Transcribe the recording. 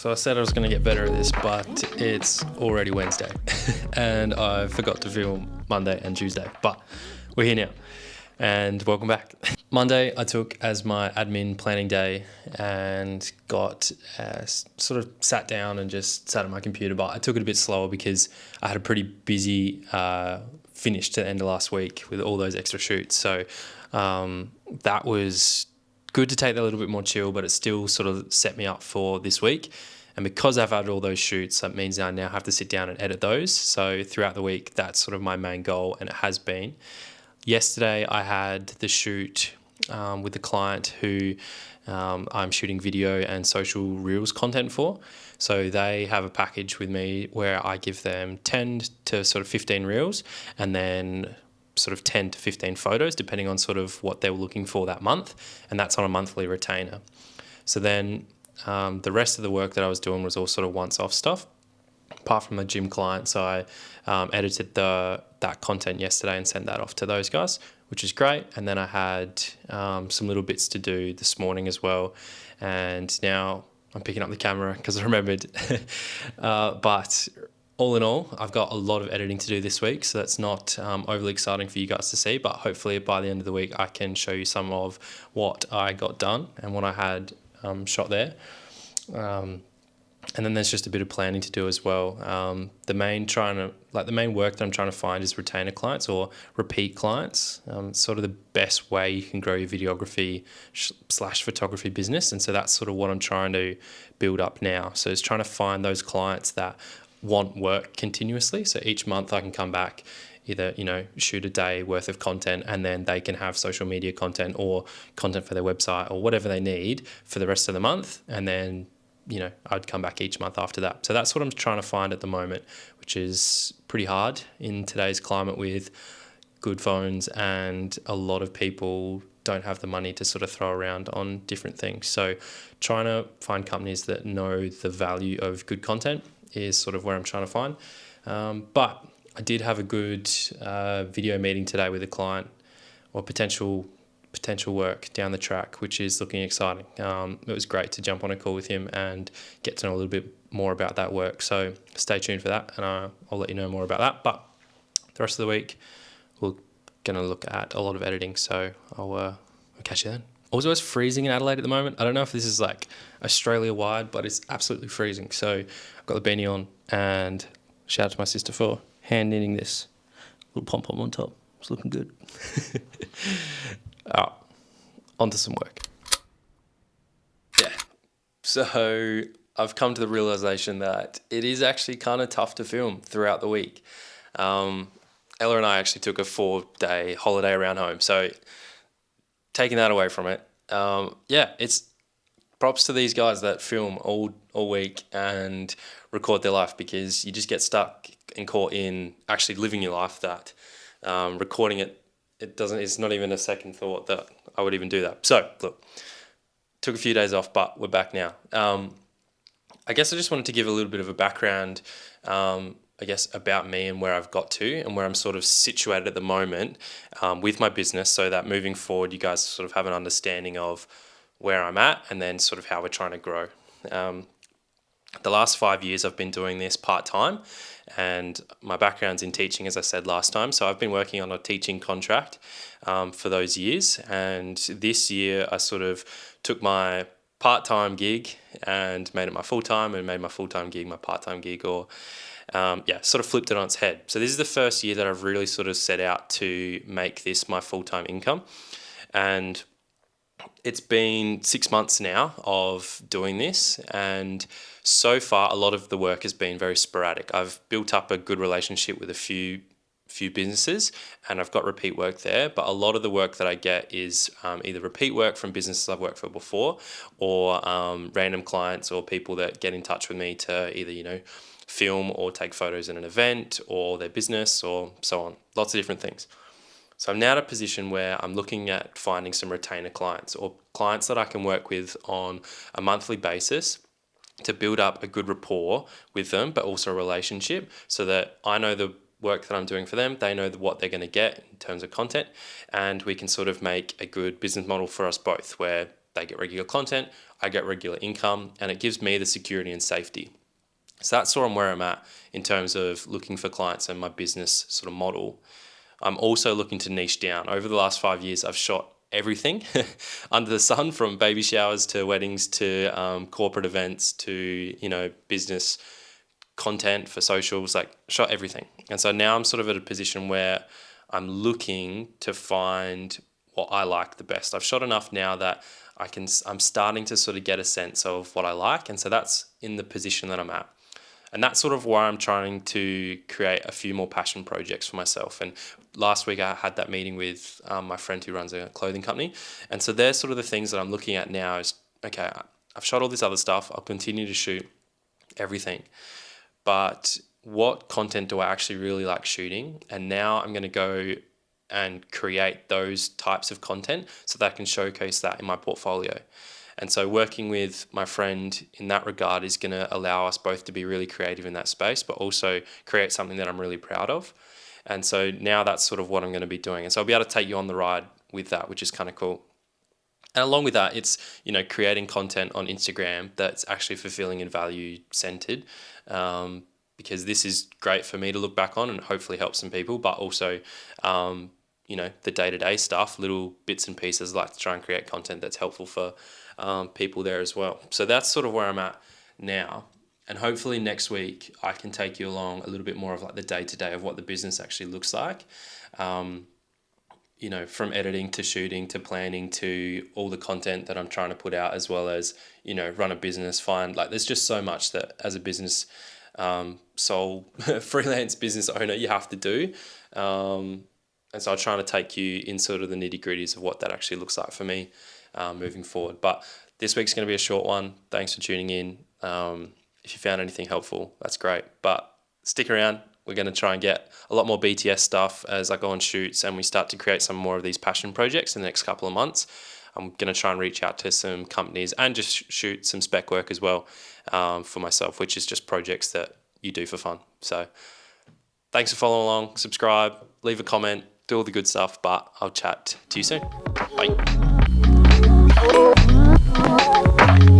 So I said I was going to get better at this, but it's already Wednesday and I forgot to film Monday and Tuesday, but we're here now and welcome back. Monday I took as my admin planning day and got sort of sat down and just sat at my computer, but I took it a bit slower because I had a pretty busy finish to the end of last week with all those extra shoots. So that was good to take that a little bit more chill, but it still sort of set me up for this week. And because I've had all those shoots, that means I now have to sit down and edit those. So throughout the week, that's sort of my main goal, and it has been. Yesterday, I had the shoot with the client who I'm shooting video and social reels content for. So they have a package with me where I give them 10 to sort of 15 reels and then sort of 10 to 15 photos, depending on sort of what they were looking for that month. And that's on a monthly retainer. So then the rest of the work that I was doing was all sort of once-off stuff. Apart from the gym clients, I edited that content yesterday and sent that off to those guys, which is great. And then I had some little bits to do this morning as well. And now I'm picking up the camera because I remembered. But all in all, I've got a lot of editing to do this week, so that's not overly exciting for you guys to see, but hopefully by the end of the week I can show you some of what I got done and what I had shot there. And then there's just a bit of planning to do as well. The main work that I'm trying to find is retainer clients or repeat clients. It's sort of the best way you can grow your videography / photography business. And so that's sort of what I'm trying to build up now. So it's trying to find those clients that want work continuously. So each month I can come back, either, shoot a day worth of content, and then they can have social media content or content for their website or whatever they need for the rest of the month. And then, I'd come back each month after that. So that's what I'm trying to find at the moment, which is pretty hard in today's climate with good phones and a lot of people don't have the money to sort of throw around on different things. So trying to find companies that know the value of good content is sort of where I'm trying to find. But I did have a good video meeting today with a client or potential work down the track, which is looking exciting. It was great to jump on a call with him and get to know a little bit more about that work. So stay tuned for that, and I'll let you know more about that. But the rest of the week, we're going to look at a lot of editing. So I'll catch you then. Also, it's freezing in Adelaide at the moment. I don't know if this is like Australia-wide, but it's absolutely freezing. So I've got the beanie on, and shout out to my sister for hand knitting this little pom-pom on top. It's looking good. On to some work. Yeah. So I've come to the realization that it is actually kind of tough to film throughout the week. Ella and I actually took a 4-day holiday around home. So taking that away from it, it's props to these guys that film all week and record their life, because you just get stuck and caught in actually living your life that recording it's not even a second thought that I would even do that. So look, took a few days off, but we're back now. I guess I just wanted to give a little bit of a background, about me and where I've got to and where I'm sort of situated at the moment with my business, so that moving forward, you guys sort of have an understanding of where I'm at and then sort of how we're trying to grow. The last 5 years I've been doing this part-time, and my background's in teaching, as I said last time. So I've been working on a teaching contract for those years. And this year I sort of took my part-time gig and made it my full-time, and made my full-time gig my part-time gig, or sort of flipped it on its head. So this is the first year that I've really sort of set out to make this my full-time income. And it's been 6 months now of doing this, and so far a lot of the work has been very sporadic. I've built up a good relationship with a few businesses, and I've got repeat work there, but a lot of the work that I get is either repeat work from businesses I've worked for before, or random clients or people that get in touch with me to either film or take photos in an event or their business or so on. Lots of different things. So I'm now at a position where I'm looking at finding some retainer clients, or clients that I can work with on a monthly basis to build up a good rapport with them, but also a relationship, so that I know the work that I'm doing for them, they know what they're going to get in terms of content, and we can sort of make a good business model for us both, where they get regular content, I get regular income, and it gives me the security and safety. So that's sort of where I'm at in terms of looking for clients and my business sort of model. I'm also looking to niche down. Over the last 5 years, I've shot everything under the sun, from baby showers to weddings to corporate events to, business content for socials, like shot everything. And so now I'm sort of at a position where I'm looking to find what I like the best. I've shot enough now that I'm starting to sort of get a sense of what I like. And so that's in the position that I'm at. And that's sort of why I'm trying to create a few more passion projects for myself. And last week I had that meeting with my friend who runs a clothing company. And so they're sort of the things that I'm looking at now is, okay, I've shot all this other stuff. I'll continue to shoot everything. But what content do I actually really like shooting? And now I'm going to go and create those types of content so that I can showcase that in my portfolio. And so working with my friend in that regard is going to allow us both to be really creative in that space, but also create something that I'm really proud of. And so now that's sort of what I'm going to be doing. And so I'll be able to take you on the ride with that, which is kind of cool. And along with that, it's, creating content on Instagram that's actually fulfilling and value centered. Because this is great for me to look back on and hopefully help some people, but also, the day-to-day stuff, little bits and pieces, like to try and create content that's helpful for people there as well. So that's sort of where I'm at now. And hopefully next week I can take you along a little bit more of like the day-to-day of what the business actually looks like. From editing to shooting to planning to all the content that I'm trying to put out, as well as, run a business, there's just so much that as a business sole freelance business owner you have to do. And so I'm trying to take you in sort of the nitty gritties of what that actually looks like for me moving forward. But this week's going to be a short one. Thanks for tuning in. If you found anything helpful, that's great. But stick around. We're going to try and get a lot more BTS stuff as I go on shoots and we start to create some more of these passion projects in the next couple of months. I'm going to try and reach out to some companies and just shoot some spec work as well for myself, which is just projects that you do for fun. So thanks for following along. Subscribe, leave a comment, do all the good stuff, but I'll chat to you soon. Bye.